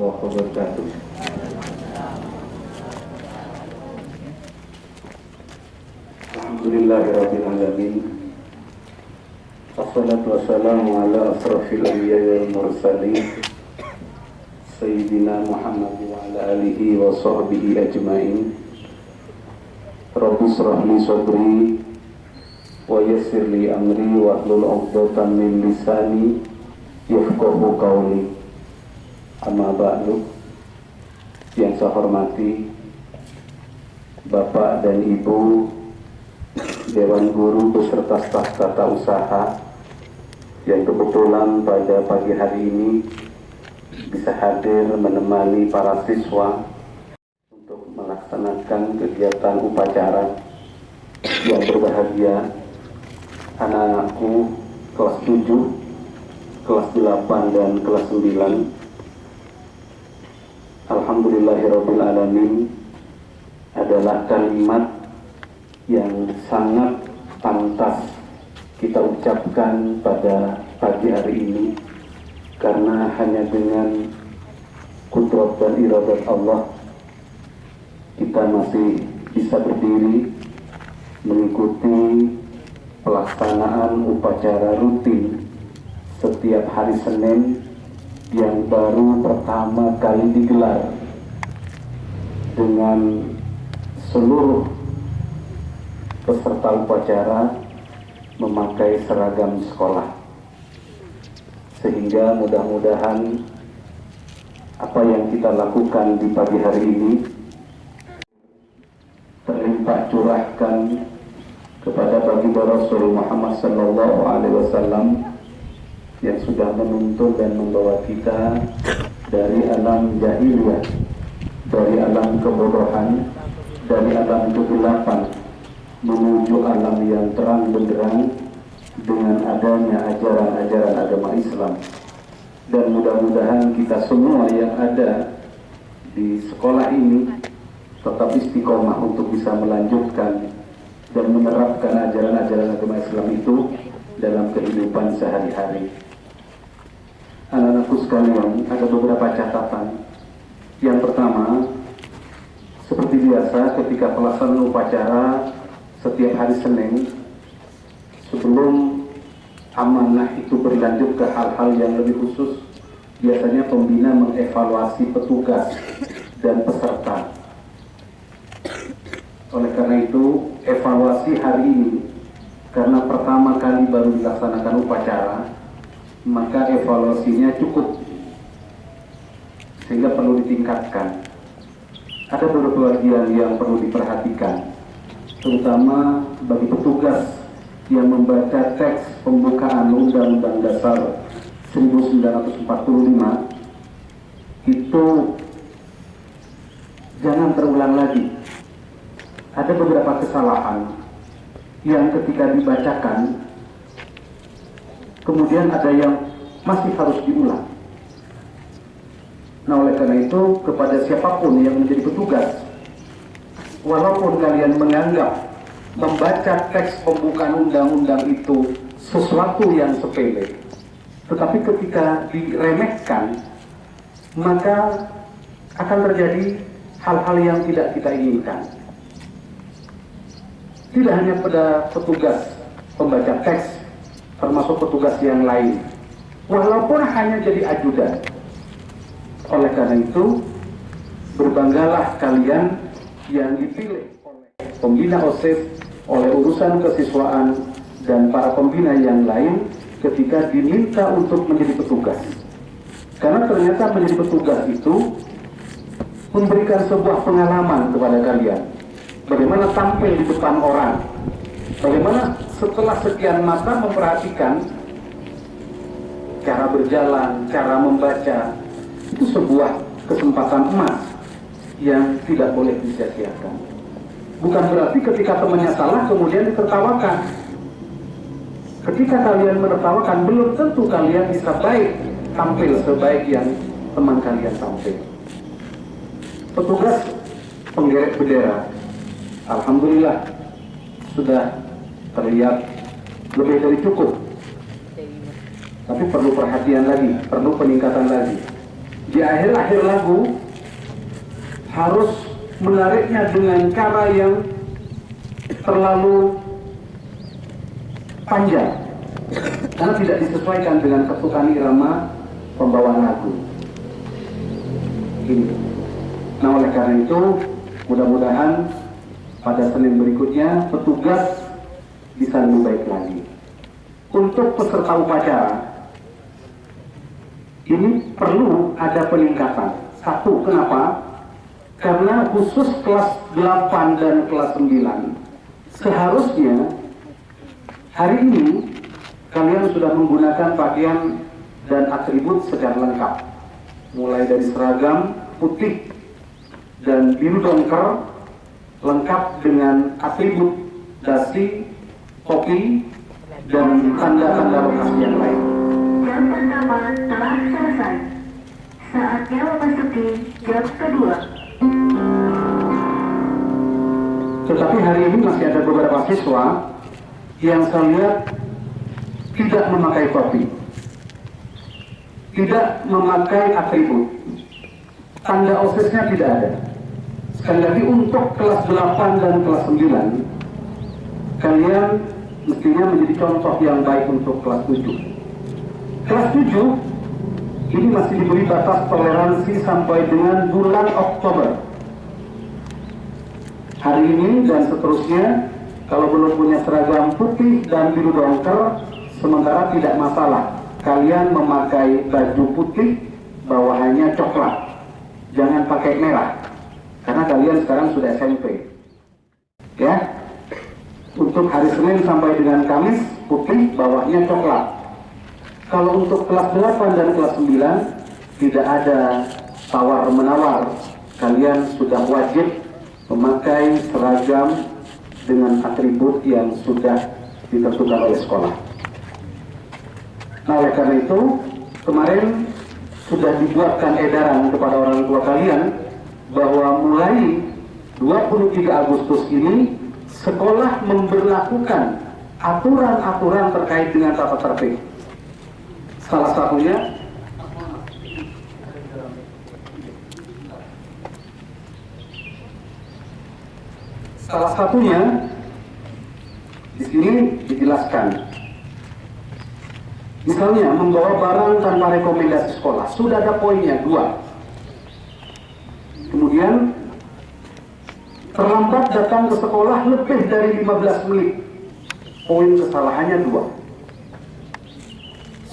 warahmatullahi wabarakatuh. Alhamdulillahirabbil alamin. Wassalatu wassalamu ala asrofil anbiya'i wal mursalin Sayyidina Muhammad wa ala alihi wa sahbihi ajma'in. Rabbi shrah li sadri wa yassir li amri wa hlul 'uqdatam min lisani yafqahu qawli. Amma ba'du. Yang saya hormati Bapak dan Ibu Dewan Guru beserta staf tata usaha yang kebetulan pada pagi hari ini bisa hadir menemani para siswa untuk melaksanakan kegiatan upacara yang berbahagia. Anak-anakku kelas 7, kelas 8 dan kelas 9. Alhamdulillahirabbil alamin adalah kalimat yang sangat pantas kita ucapkan pada pagi hari ini, karena hanya dengan kudrat dan iradat Allah kita masih bisa berdiri mengikuti pelaksanaan upacara rutin setiap hari Senin yang baru pertama kali digelar dengan seluruh peserta upacara memakai seragam sekolah, sehingga mudah-mudahan apa yang kita lakukan di pagi hari ini terlimpah curahkan kepada baginda Rasul Muhammad sallallahu alaihi wasallam yang sudah menuntun dan membawa kita dari alam jahiliyah, dari alam kebodohan, dari alam kegelapan menuju alam yang terang benderang dengan adanya ajaran-ajaran agama Islam. Dan mudah-mudahan kita semua yang ada di sekolah ini tetap istiqomah untuk bisa melanjutkan dan menerapkan ajaran-ajaran agama Islam itu dalam kehidupan sehari-hari. Anak-anakku sekalian, ada beberapa catatan. Yang pertama, seperti biasa ketika pelaksanaan upacara setiap hari Senin, sebelum amanah itu berlanjut ke hal-hal yang lebih khusus, biasanya pembina mengevaluasi petugas dan peserta. Oleh karena itu, evaluasi hari ini, karena pertama kali baru dilaksanakan upacara, maka evaluasinya cukup, sehingga perlu ditingkatkan. Ada beberapa bagian yang perlu diperhatikan, terutama bagi petugas yang membaca teks pembukaan Undang-Undang Dasar 1945, itu jangan terulang lagi. Ada beberapa kesalahan yang ketika dibacakan kemudian ada yang masih harus diulang. Nah, oleh karena itu kepada siapapun yang menjadi petugas, walaupun kalian menganggap membaca teks pembukaan undang-undang itu sesuatu yang sepele, tetapi ketika diremehkan, maka akan terjadi hal-hal yang tidak kita inginkan. Tidak hanya pada petugas pembaca teks, termasuk petugas yang lain, walaupun hanya jadi ajudan. Oleh karena itu, berbanggalah kalian yang dipilih oleh pembina OSIS, oleh urusan kesiswaan, dan para pembina yang lain ketika diminta untuk menjadi petugas. Karena ternyata menjadi petugas itu memberikan sebuah pengalaman kepada kalian. Bagaimana tampil di depan orang, bagaimana setelah sekian masa memperhatikan cara berjalan, cara membaca. Itu sebuah kesempatan emas yang tidak boleh disia-siakan. Bukan berarti ketika temannya salah kemudian ditertawakan. Ketika kalian menertawakan, belum tentu kalian bisa baik tampil sebaik yang teman kalian tampil. Petugas penggerek bendera, alhamdulillah sudah terlihat lebih dari cukup. Tapi perlu perhatian lagi, perlu peningkatan lagi. di akhir-akhir lagu harus menariknya dengan cara yang terlalu panjang karena tidak disesuaikan dengan ketukan irama pembawaan lagu ini. Nah, oleh karena itu mudah-mudahan pada Senin berikutnya petugas bisa lebih baik lagi. Untuk peserta upacara ini perlu ada peningkatan. Satu, kenapa? Karena khusus kelas 8 dan kelas 9 seharusnya hari ini kalian sudah menggunakan pakaian dan atribut secara lengkap, mulai dari seragam putih dan biru dongker lengkap dengan atribut dasi, topi, dan tanda-tanda lokasi yang lain. Jam pertama telah selesai. Saatnya memasuki jam kedua. Tetapi hari ini masih ada beberapa siswa yang saya lihat tidak memakai topi, tidak memakai atribut, tanda OSIS-nya tidak ada. Sekali lagi untuk kelas 8 dan kelas 9, kalian mestinya menjadi contoh yang baik untuk kelas 7. Kelas 7 ini masih diberi batas toleransi sampai dengan bulan Oktober. Hari ini dan seterusnya, kalau belum punya seragam putih dan biru dongker, sementara tidak masalah. Kalian memakai baju putih, bawahannya coklat. Jangan pakai merah, karena kalian sekarang sudah SMP. Ya, untuk hari Senin sampai dengan Kamis, putih, bawahnya coklat. Kalau untuk kelas 8 dan kelas 9, tidak ada tawar-menawar. Kalian sudah wajib memakai seragam dengan atribut yang sudah ditentukan oleh sekolah. Nah, oleh karena itu, kemarin sudah dibuatkan edaran kepada orang tua kalian bahwa mulai 23 Agustus ini, sekolah memberlakukan aturan-aturan terkait dengan tata tertib. Salah satunya di sini dijelaskan. Misalnya membawa barang tanpa rekomendasi sekolah, sudah ada poinnya 2. Kemudian terlambat datang ke sekolah lebih dari 15 menit, poin kesalahannya 2.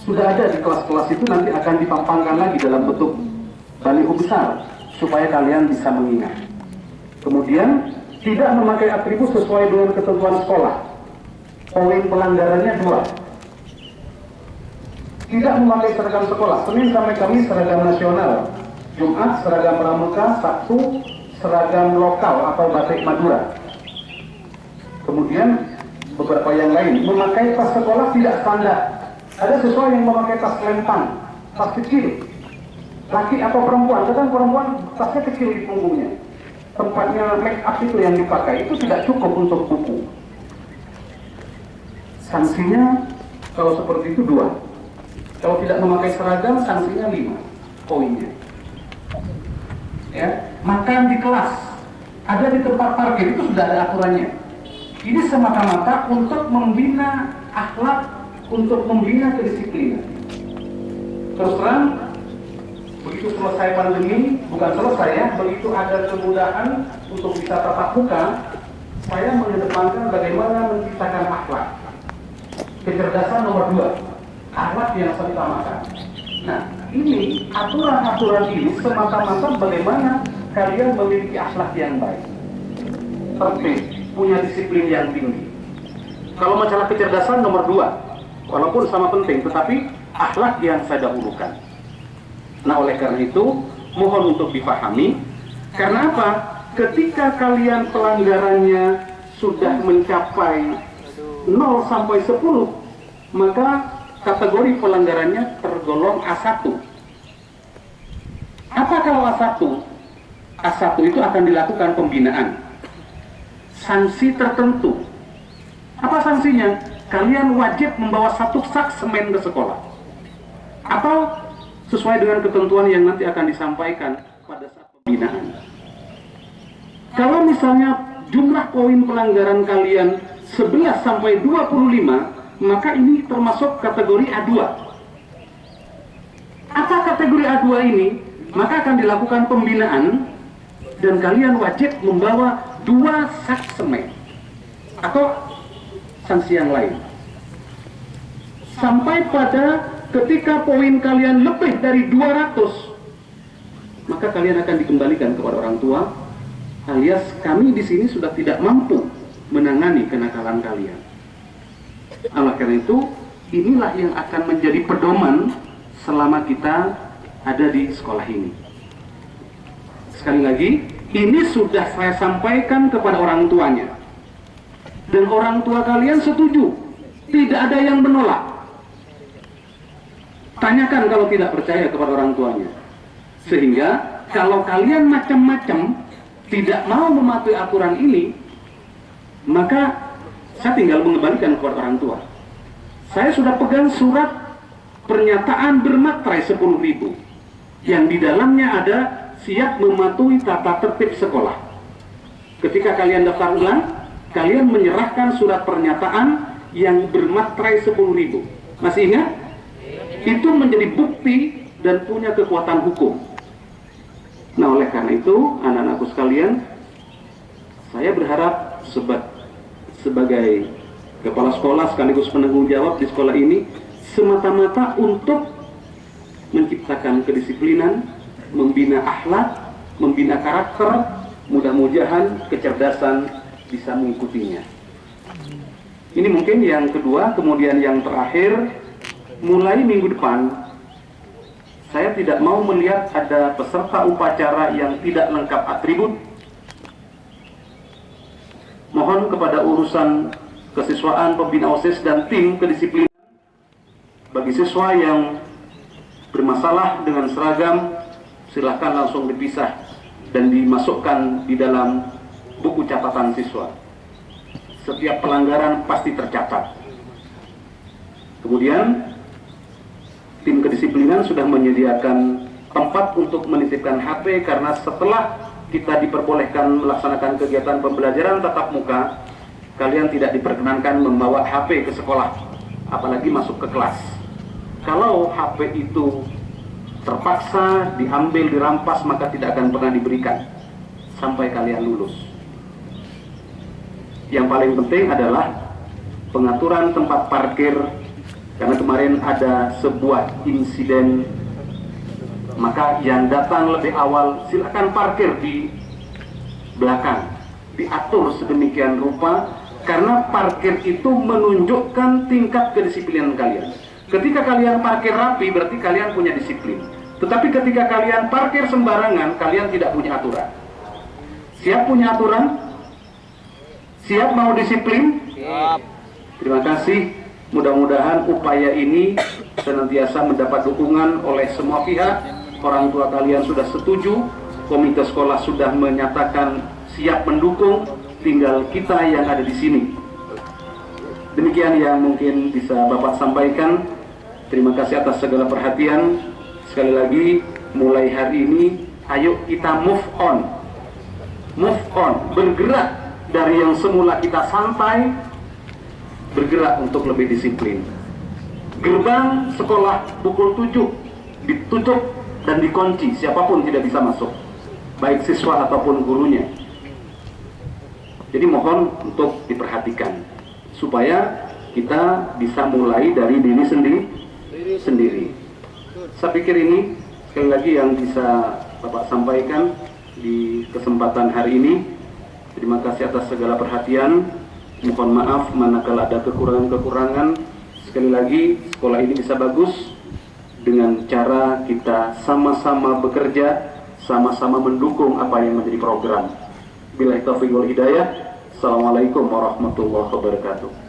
Sudah ada di kelas-kelas itu, nanti akan dipampangkan lagi dalam bentuk baliho besar supaya kalian bisa mengingat. Kemudian tidak memakai atribut sesuai dengan ketentuan sekolah, poin pelanggarannya 2. Tidak memakai seragam sekolah, Senin sampai Kamis seragam nasional, Jumat seragam pramuka, Sabtu seragam lokal atau batik Madura. Kemudian beberapa yang lain, memakai tas sekolah tidak standar. Ada siswa yang memakai tas lempang, tas kecil, laki atau perempuan. Kadang perempuan tasnya kecil di punggungnya, tempatnya make up itu yang dipakai, itu tidak cukup untuk buku. Sanksinya kalau seperti itu 2. Kalau tidak memakai seragam, sanksinya 5 poinnya. Ya, makan di kelas, ada di tempat parkir, itu sudah ada aturannya. Ini semata-mata untuk membina akhlak, untuk membina kedisiplinan. Terus terang, begitu selesai pandemi, bukan selesai ya, begitu ada kemudahan untuk bisa tatap muka, saya mengedepankan bagaimana menciptakan akhlak. Kecerdasan nomor 2, akhlak yang saya utamakan. Nah, ini aturan-aturan ini semata-mata bagaimana kalian memiliki akhlak yang baik, tertib, punya disiplin yang tinggi. Kalau masalah kecerdasan nomor 2, walaupun sama penting, tetapi akhlak yang saya dahulukan. Nah, oleh karena itu, mohon untuk dipahami. Karena apa? Ketika kalian pelanggarannya sudah mencapai 0 sampai 10, maka kategori pelanggarannya tergolong A1. Apa kalau A1? A1 itu akan dilakukan pembinaan, sanksi tertentu. Apa sanksinya? Kalian wajib membawa 1 sak semen ke sekolah, atau sesuai dengan ketentuan yang nanti akan disampaikan pada saat pembinaan. Kalau misalnya jumlah poin pelanggaran kalian 11 sampai 25, maka ini termasuk kategori A2. Apa kategori A2 ini? Maka akan dilakukan pembinaan dan kalian wajib membawa 2 sak semen atau sanksi yang lain. Sampai pada ketika poin kalian lebih dari 200, maka kalian akan dikembalikan kepada orang tua, alias kami di sini sudah tidak mampu menangani kenakalan kalian. Oleh karena itu, inilah yang akan menjadi pedoman selama kita ada di sekolah ini. Sekali lagi, ini sudah saya sampaikan kepada orang tuanya. Dan orang tua kalian setuju. Tidak ada yang menolak. Tanyakan kalau tidak percaya kepada orang tuanya. Sehingga kalau kalian macam-macam tidak mau mematuhi aturan ini, maka saya tinggal mengembalikan kepada orang tua. Saya sudah pegang surat pernyataan bermaterai 10.000 yang di dalamnya ada siap mematuhi tata tertib sekolah. Ketika kalian daftar ulang, kalian menyerahkan surat pernyataan yang bermaterai 10.000. Masih ingat? Itu menjadi bukti dan punya kekuatan hukum. Nah, oleh karena itu, anak-anakku sekalian, saya berharap sebagai kepala sekolah sekaligus penanggung jawab di sekolah ini semata-mata untuk menciptakan kedisiplinan, membina akhlak, membina karakter, mudah-mudahan kecerdasan bisa mengikutinya. Ini mungkin yang kedua. Kemudian yang terakhir, mulai minggu depan saya tidak mau melihat ada peserta upacara yang tidak lengkap atribut. Mohon kepada urusan kesiswaan, pembina OSIS dan tim kedisiplinan, bagi siswa yang bermasalah dengan seragam, silahkan langsung dipisah dan dimasukkan di dalam buku catatan siswa. Setiap pelanggaran pasti tercatat. Kemudian tim kedisiplinan sudah menyediakan tempat untuk menitipkan HP, karena setelah kita diperbolehkan melaksanakan kegiatan pembelajaran tatap muka, kalian tidak diperkenankan membawa HP ke sekolah, apalagi masuk ke kelas. Kalau HP itu terpaksa diambil, dirampas, maka tidak akan pernah diberikan sampai kalian lulus. Yang paling penting adalah pengaturan tempat parkir, karena kemarin ada sebuah insiden, maka yang datang lebih awal silakan parkir di belakang, diatur sedemikian rupa, karena parkir itu menunjukkan tingkat kedisiplinan kalian. Ketika kalian parkir rapi, berarti kalian punya disiplin. Tetapi ketika kalian parkir sembarangan, kalian tidak punya aturan. Siap punya aturan? Siap mau disiplin? Siap. Terima kasih. Mudah-mudahan upaya ini senantiasa mendapat dukungan oleh semua pihak. Orang tua kalian sudah setuju, komite sekolah sudah menyatakan siap mendukung, tinggal kita yang ada di sini. Demikian yang mungkin bisa Bapak sampaikan. Terima kasih atas segala perhatian. Sekali lagi, mulai hari ini, ayo kita move on. Move on, bergerak dari yang semula kita santai, bergerak untuk lebih disiplin. Gerbang sekolah pukul 7 ditutup dan dikunci, siapapun tidak bisa masuk, baik siswa ataupun gurunya. Jadi mohon untuk diperhatikan supaya kita bisa mulai dari diri sendiri. Saya pikir ini sekali lagi yang bisa Bapak sampaikan di kesempatan hari ini. Terima kasih atas segala perhatian. Mohon maaf manakala ada kekurangan-kekurangan. Sekali lagi, sekolah ini bisa bagus dengan cara kita sama-sama bekerja, sama-sama mendukung apa yang menjadi program. Billahi taufiq wal hidayah. Assalamualaikum warahmatullahi wabarakatuh.